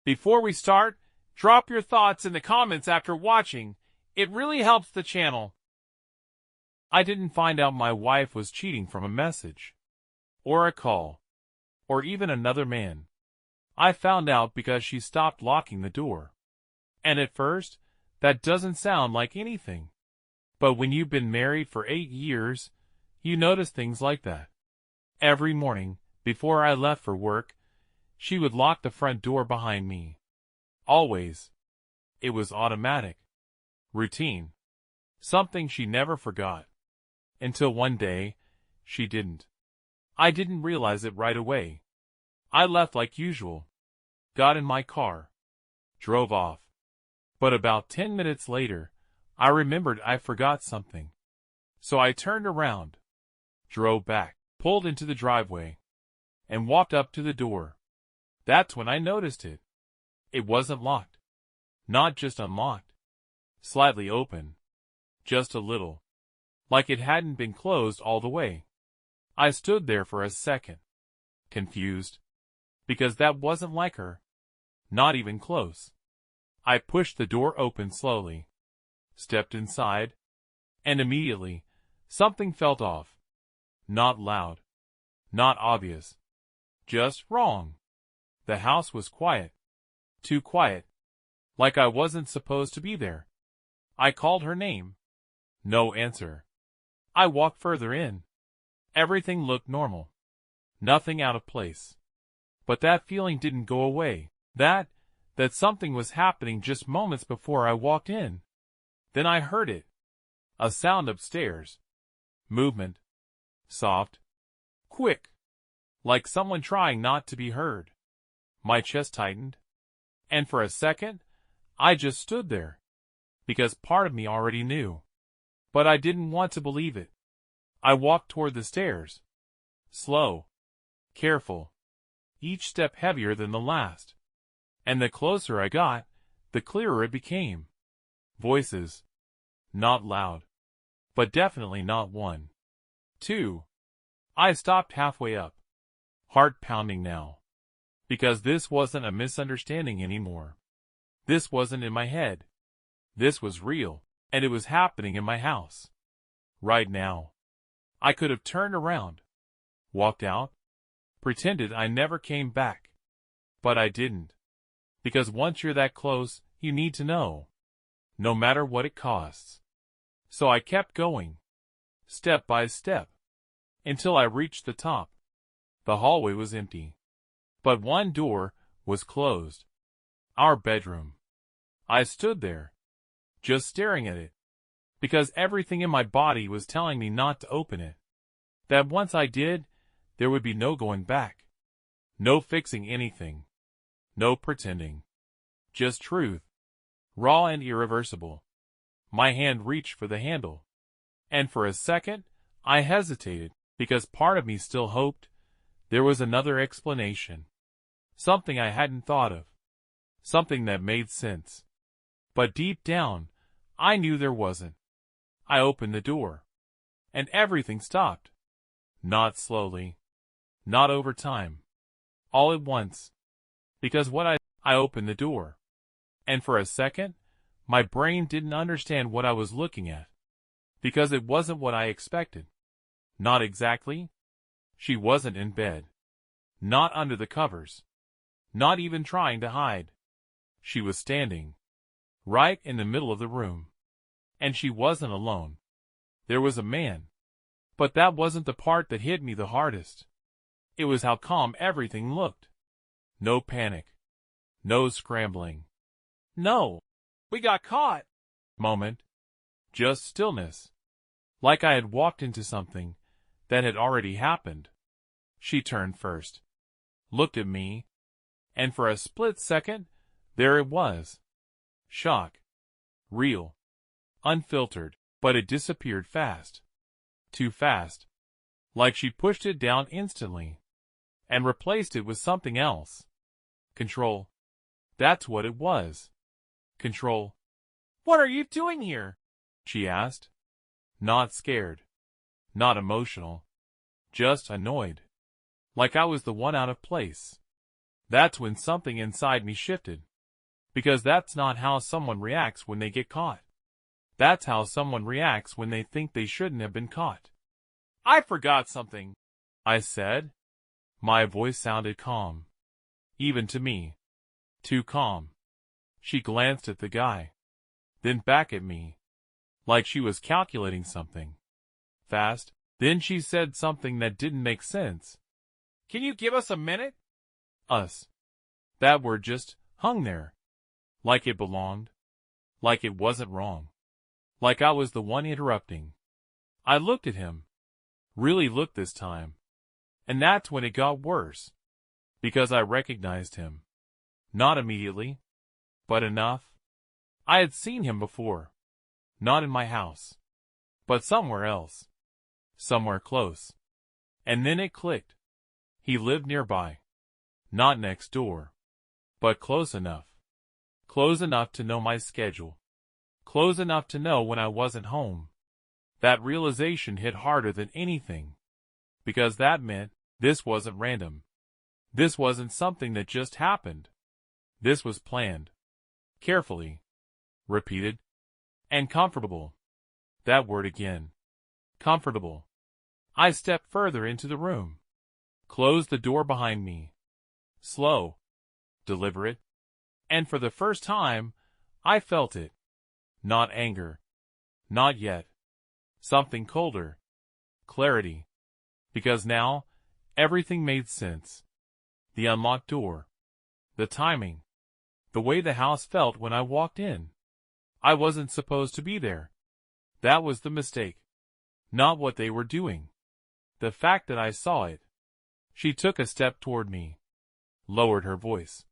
Before we start, drop your thoughts in the comments after watching. It really helps the channel. I didn't find out my wife was cheating from a message, or a call, or even another man. I found out because she stopped locking the door. And at first, that doesn't sound like anything. But when you've been married for 8 years, you notice things like that. Every morning, before I left for work, she would lock the front door behind me. Always. It was automatic. Routine. Something she never forgot. Until one day, she didn't. I didn't realize it right away. I left like usual. Got in my car. Drove off. But about 10 minutes later, I remembered I forgot something. So I turned around, drove back, pulled into the driveway, and walked up to the door. That's when I noticed it. It wasn't locked. Not just unlocked. Slightly open. Just a little. Like it hadn't been closed all the way. I stood there for a second. Confused. Because that wasn't like her. Not even close. I pushed the door open slowly. Stepped inside. And immediately, something felt off. Not loud. Not obvious. Just wrong. The house was quiet. Too quiet. Like I wasn't supposed to be there. I called her name. No answer. I walked further in. Everything looked normal. Nothing out of place. But that feeling didn't go away. That something was happening just moments before I walked in. Then I heard it. A sound upstairs. Movement. Soft. Quick. Like someone trying not to be heard. My chest tightened. And for a second, I just stood there. Because part of me already knew. But I didn't want to believe it. I walked toward the stairs. Slow. Careful. Each step heavier than the last. And the closer I got, the clearer it became. Voices. Not loud. But definitely not 1. 2. I stopped halfway up. Heart pounding now. Because this wasn't a misunderstanding anymore. This wasn't in my head. This was real, and it was happening in my house. Right now. I could have turned around. Walked out. Pretended I never came back. But I didn't. Because once you're that close, you need to know. No matter what it costs. So I kept going. Step by step. Until I reached the top. The hallway was empty. But one door was closed. Our bedroom. I stood there. Just staring at it. Because everything in my body was telling me not to open it. That once I did, there would be no going back. No fixing anything. No pretending. Just truth. Raw and irreversible. My hand reached for the handle. And for a second, I hesitated, because part of me still hoped there was another explanation. Something I hadn't thought of. Something that made sense. But deep down, I knew there wasn't. I opened the door. And everything stopped. Not slowly. Not over time. All at once. Because I opened the door. And for a second, my brain didn't understand what I was looking at. Because it wasn't what I expected. Not exactly. She wasn't in bed. Not under the covers. Not even trying to hide. She was standing. Right in the middle of the room. And she wasn't alone. There was a man. But that wasn't the part that hit me the hardest. It was how calm everything looked. No panic. No scrambling. No. We got caught. Moment. Just stillness. Like I had walked into something that had already happened. She turned first. Looked at me. And for a split second, there it was. Shock. Real. Unfiltered. But it disappeared fast. Too fast. Like she pushed it down instantly. And replaced it with something else. Control. That's what it was. Control. What are you doing here? She asked. Not scared. Not emotional. Just annoyed. Like I was the one out of place. That's when something inside me shifted. Because that's not how someone reacts when they get caught. That's how someone reacts when they think they shouldn't have been caught. I forgot something, I said. My voice sounded calm. Even to me. Too calm. She glanced at the guy. Then back at me. Like she was calculating something. Fast. Then she said something that didn't make sense. Can you give us a minute? Us. That word just hung there. Like it belonged. Like it wasn't wrong. Like I was the one interrupting. I looked at him. Really looked this time. And that's when it got worse. Because I recognized him. Not immediately. But enough. I had seen him before. Not in my house. But somewhere else. Somewhere close. And then it clicked. He lived nearby. Not next door. But close enough. Close enough to know my schedule. Close enough to know when I wasn't home. That realization hit harder than anything. Because that meant this wasn't random. This wasn't something that just happened. This was planned. Carefully. Repeated. And comfortable. That word again. Comfortable. I stepped further into the room. Closed the door behind me. Slow. Deliberate. And for the first time, I felt it. Not anger. Not yet. Something colder. Clarity. Because now, everything made sense. The unlocked door. The timing. The way the house felt when I walked in. I wasn't supposed to be there. That was the mistake. Not what they were doing. The fact that I saw it. She took a step toward me. Lowered her voice.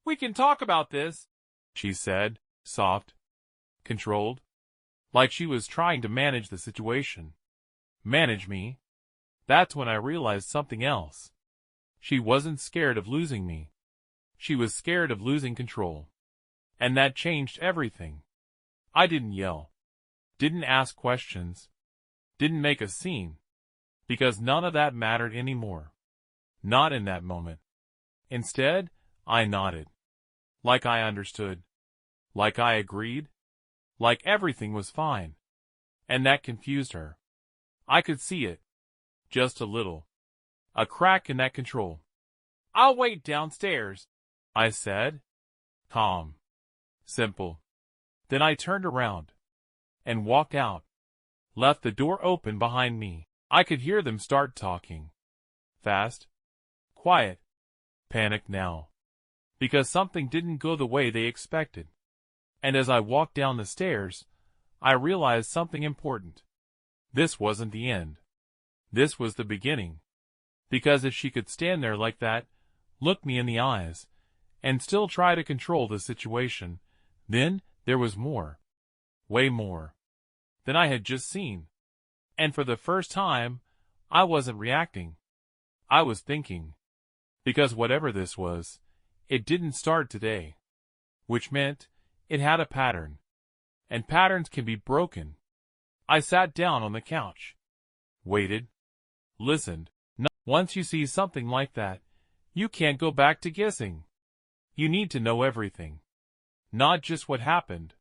We can talk about this, she said, soft. Controlled. Like she was trying to manage the situation. Manage me. That's when I realized something else. She wasn't scared of losing me. She was scared of losing control. And that changed everything. I didn't yell. Didn't ask questions. Didn't make a scene. Because none of that mattered anymore. Not in that moment. Instead, I nodded. Like I understood. Like I agreed. Like everything was fine. And that confused her. I could see it. Just a little. A crack in that control. I'll wait downstairs, I said. Calm. Simple. Then I turned around. And walked out. Left the door open behind me. I could hear them start talking. Fast. Quiet. Panicked now. Because something didn't go the way they expected. And as I walked down the stairs, I realized something important. This wasn't the end. This was the beginning. Because if she could stand there like that, look me in the eyes, and still try to control the situation, then there was more. Way more. Than I had just seen. And for the first time, I wasn't reacting. I was thinking. Because whatever this was, it didn't start today. Which meant, it had a pattern. And patterns can be broken. I sat down on the couch. Waited. Listened. Once you see something like that, you can't go back to guessing. You need to know everything. Not just what happened.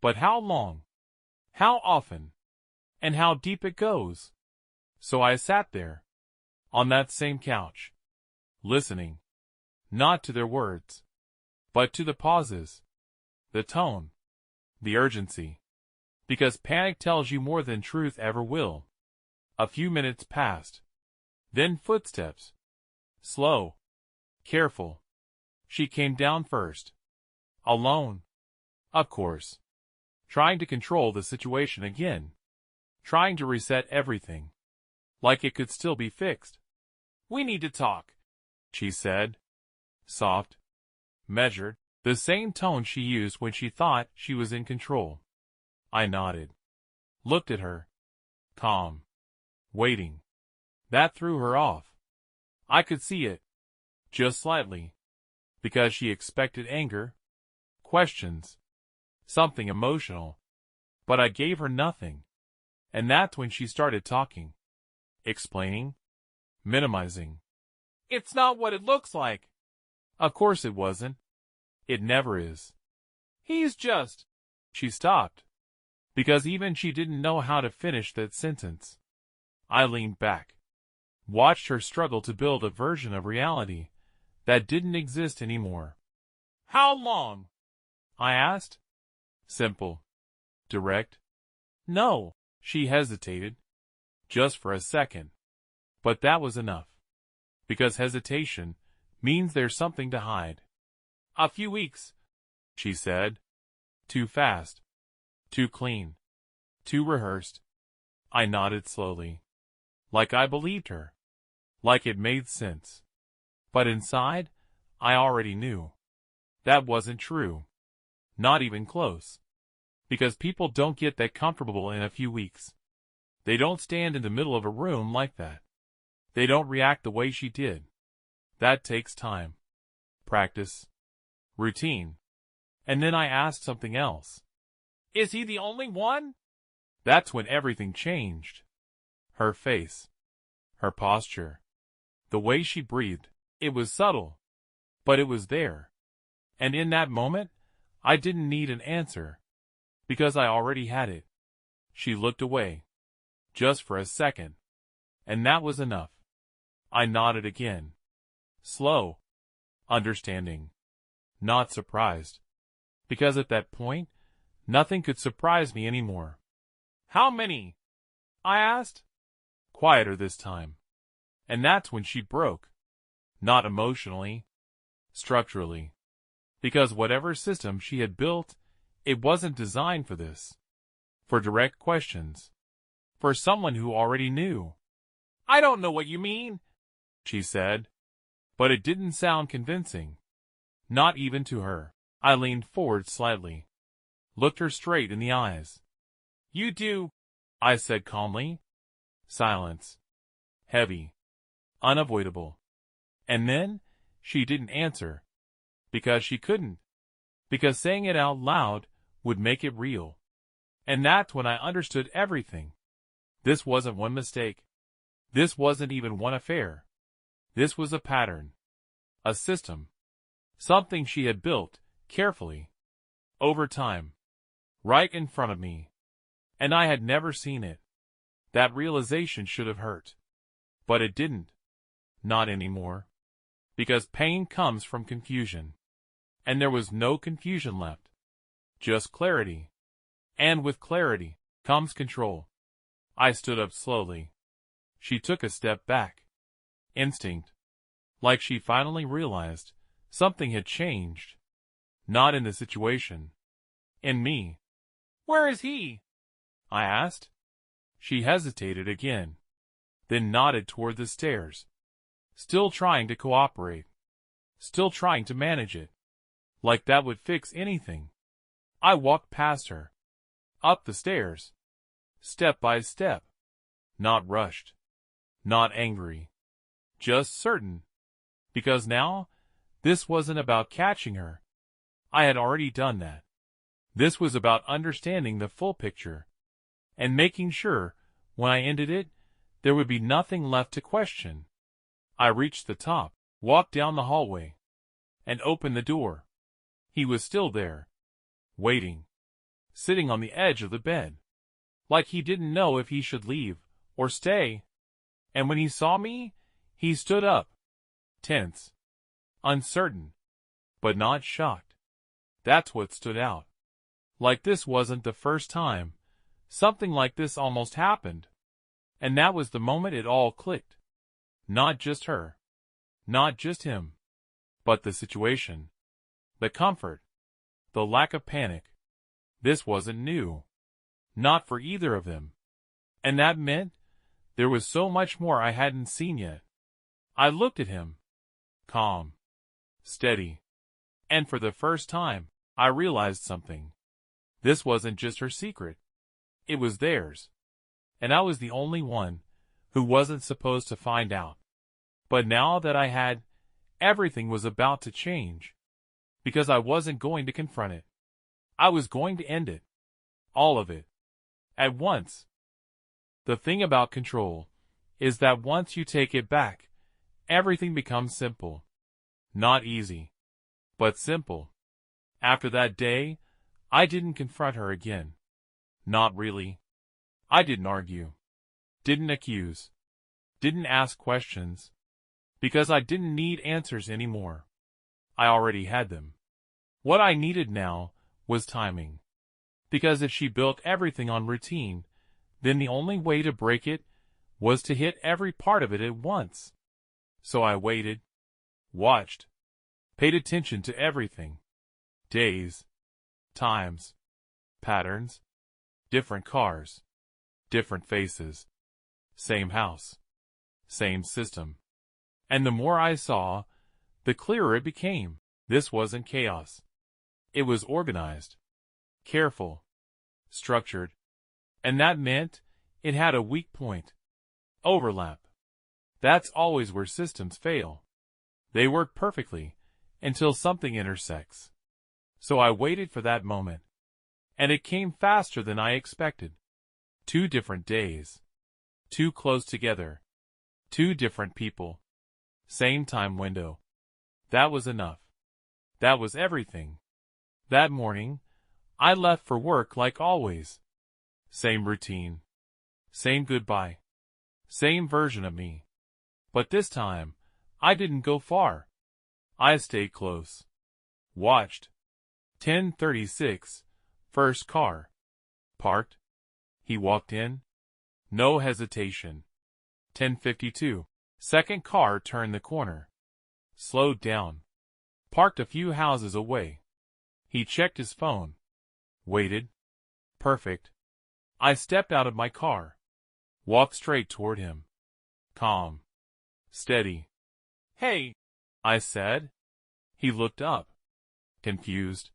But how long. How often. And how deep it goes. So I sat there. On that same couch. Listening. Not to their words. But to the pauses. The tone. The urgency. Because panic tells you more than truth ever will. A few minutes passed. Then footsteps. Slow. Careful. She came down first. Alone. Of course. Trying to control the situation again. Trying to reset everything. Like it could still be fixed. We need to talk, she said. Soft. Measured. The same tone she used when she thought she was in control. I nodded. Looked at her. Calm. Waiting. That threw her off. I could see it. Just slightly. Because she expected anger. Questions. Something emotional. But I gave her nothing. And that's when she started talking. Explaining. Minimizing. It's not what it looks like. Of course it wasn't. It never is. He's just... She stopped, because even she didn't know how to finish that sentence. I leaned back, watched her struggle to build a version of reality that didn't exist anymore. How long? I asked. Simple. Direct. No, she hesitated. Just for a second. But that was enough. Because hesitation means there's something to hide. A few weeks, she said. Too fast. Too clean. Too rehearsed. I nodded slowly. Like I believed her. Like it made sense. But inside, I already knew. That wasn't true. Not even close. Because people don't get that comfortable in a few weeks. They don't stand in the middle of a room like that. They don't react the way she did. That takes time. Practice. Routine. And then I asked something else. Is he the only one? That's when everything changed. Her face. Her posture. The way she breathed. It was subtle. But it was there. And in that moment, I didn't need an answer. Because I already had it. She looked away. Just for a second. And that was enough. I nodded again. Slow. Understanding. Not surprised. Because at that point, nothing could surprise me anymore. How many? I asked. Quieter this time. And that's when she broke. Not emotionally. Structurally. Because whatever system she had built, it wasn't designed for this. For direct questions. For someone who already knew. I don't know what you mean, she said. But it didn't sound convincing. Not even to her. I leaned forward slightly. Looked her straight in the eyes. You do, I said calmly. Silence. Heavy. Unavoidable. And then, she didn't answer. Because she couldn't. Because saying it out loud would make it real. And that's when I understood everything. This wasn't one mistake. This wasn't even one affair. This was a pattern. A system. Something she had built, carefully. Over time. Right in front of me. And I had never seen it. That realization should have hurt. But it didn't. Not anymore. Because pain comes from confusion. And there was no confusion left. Just clarity. And with clarity, comes control. I stood up slowly. She took a step back. Instinct. Like she finally realized something had changed. Not in the situation. In me. Where is he? I asked. She hesitated again. Then nodded toward the stairs. Still trying to cooperate. Still trying to manage it. Like that would fix anything. I walked past her. Up the stairs. Step by step. Not rushed. Not angry. Just certain. Because now, this wasn't about catching her. I had already done that. This was about understanding the full picture. And making sure, when I ended it, there would be nothing left to question. I reached the top, walked down the hallway, and opened the door. He was still there. Waiting. Sitting on the edge of the bed. Like he didn't know if he should leave, or stay. And when he saw me, he stood up. Tense. Uncertain. But not shocked. That's what stood out. Like this wasn't the first time. Something like this almost happened. And that was the moment it all clicked. Not just her. Not just him. But the situation. The comfort. The lack of panic. This wasn't new. Not for either of them. And that meant there was so much more I hadn't seen yet. I looked at him. Calm. Steady. And for the first time, I realized something. This wasn't just her secret. It was theirs. And I was the only one who wasn't supposed to find out. But now that I had, everything was about to change. Because I wasn't going to confront it. I was going to end it. All of it. At once. The thing about control is that once you take it back, everything becomes simple. Not easy, but simple. After that day, I didn't confront her again. Not really. I didn't argue. Didn't accuse. Didn't ask questions. Because I didn't need answers anymore. I already had them. What I needed now was timing. Because if she built everything on routine, then the only way to break it was to hit every part of it at once. So I waited, watched, paid attention to everything. Days, times, patterns, different cars, different faces, same house, same system. And the more I saw, the clearer it became. This wasn't chaos. It was organized, careful, structured, and that meant it had a weak point. Overlap. That's always where systems fail. They work perfectly until something intersects. So I waited for that moment. And it came faster than I expected. 2 different days. Too close together. 2 different people. Same time window. That was enough. That was everything. That morning, I left for work like always. Same routine. Same goodbye. Same version of me. But this time, I didn't go far. I stayed close. Watched. 10:36, first car. Parked. He walked in. No hesitation. 10:52, second car turned the corner. Slowed down. Parked a few houses away. He checked his phone. Waited. Perfect. I stepped out of my car. Walked straight toward him. Calm. Steady. "Hey," I said. He looked up. Confused.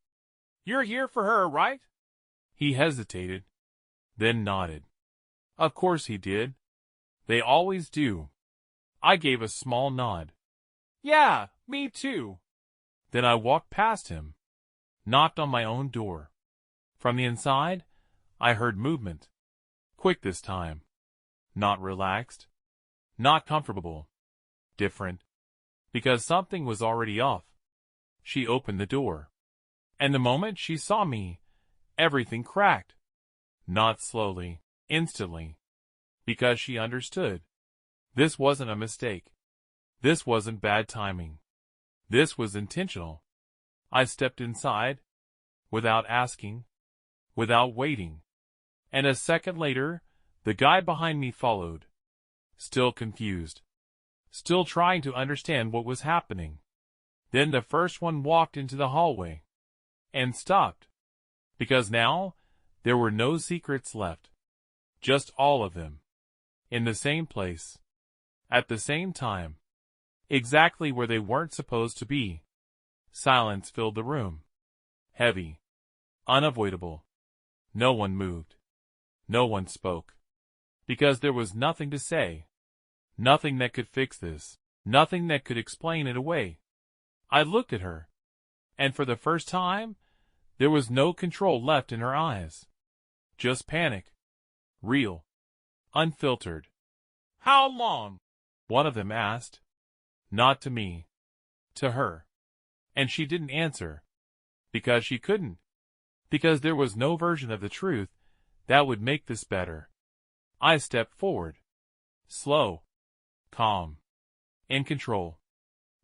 "You're here for her, right?" He hesitated. Then nodded. Of course he did. They always do. I gave a small nod. "Yeah, me too." Then I walked past him. Knocked on my own door. From the inside, I heard movement. Quick this time. Not relaxed. Not comfortable. Different. Because something was already off. She opened the door. And the moment she saw me, everything cracked. Not slowly, instantly. Because she understood. This wasn't a mistake. This wasn't bad timing. This was intentional. I stepped inside, without asking, without waiting. And a second later, the guy behind me followed. Still confused. Still trying to understand what was happening. Then the first one walked into the hallway. And stopped. Because now, there were no secrets left. Just all of them. In the same place. At the same time. Exactly where they weren't supposed to be. Silence filled the room. Heavy. Unavoidable. No one moved. No one spoke. Because there was nothing to say. Nothing that could fix this. Nothing that could explain it away. I looked at her. And for the first time, there was no control left in her eyes. Just panic. Real. Unfiltered. "How long?" one of them asked. Not to me. To her. And she didn't answer. Because she couldn't. Because there was no version of the truth that would make this better. I stepped forward. Slow. Calm. In control.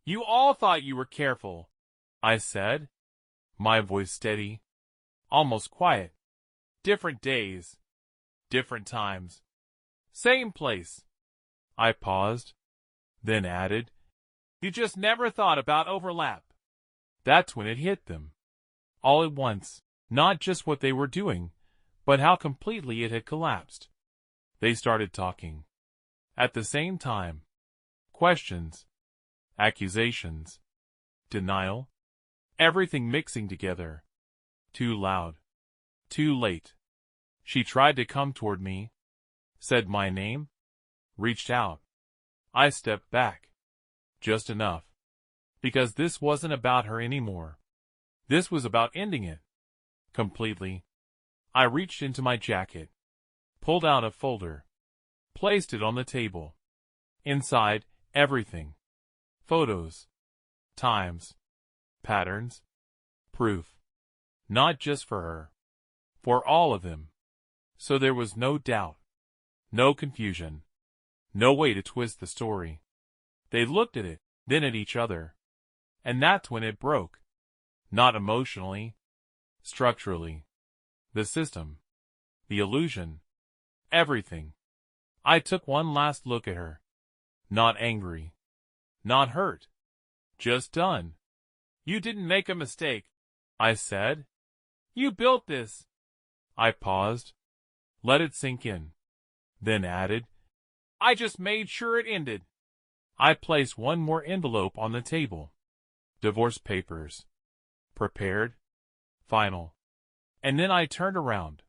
"You all thought you were careful," I said. My voice steady. Almost quiet. "Different days. Different times. Same place." I paused. Then added, "You just never thought about overlap." That's when it hit them. All at once. Not just what they were doing, but how completely it had collapsed. They started talking. At the same time. Questions. Accusations. Denial. Everything mixing together. Too loud. Too late. She tried to come toward me. Said my name. Reached out. I stepped back. Just enough. Because this wasn't about her anymore. This was about ending it. Completely. I reached into my jacket. Pulled out a folder. Placed it on the table. Inside, everything. Photos. times, patterns, proof. Not just for her. For all of them. So there was no doubt. No confusion. No way to twist the story. They looked at it, then at each other. And that's when it broke. Not emotionally. Structurally. The system. The illusion. Everything. I took one last look at her. Not angry. Not hurt. Just done. You didn't make a mistake, I said. You built this. I paused. Let it sink in. Then added, I just made sure it ended. I placed one more envelope on the table. Divorce papers. Prepared. Final. And then I turned around.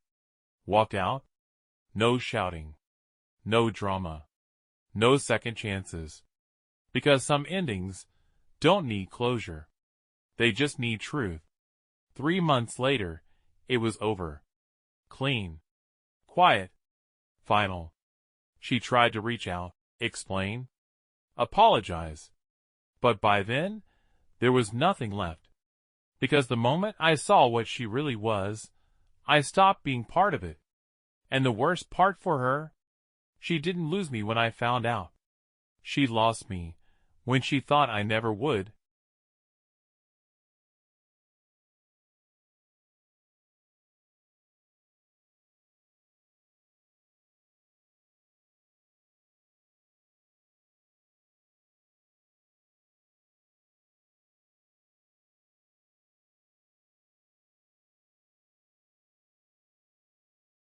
Walked out. No shouting. No drama. No second chances. Because some endings don't need closure. They just need truth. 3 months later, it was over. Clean. Quiet. Final. She tried to reach out, explain, apologize. But by then, there was nothing left. Because the moment I saw what she really was, I stopped being part of it. And the worst part for her, she didn't lose me when I found out. She lost me when she thought I never would.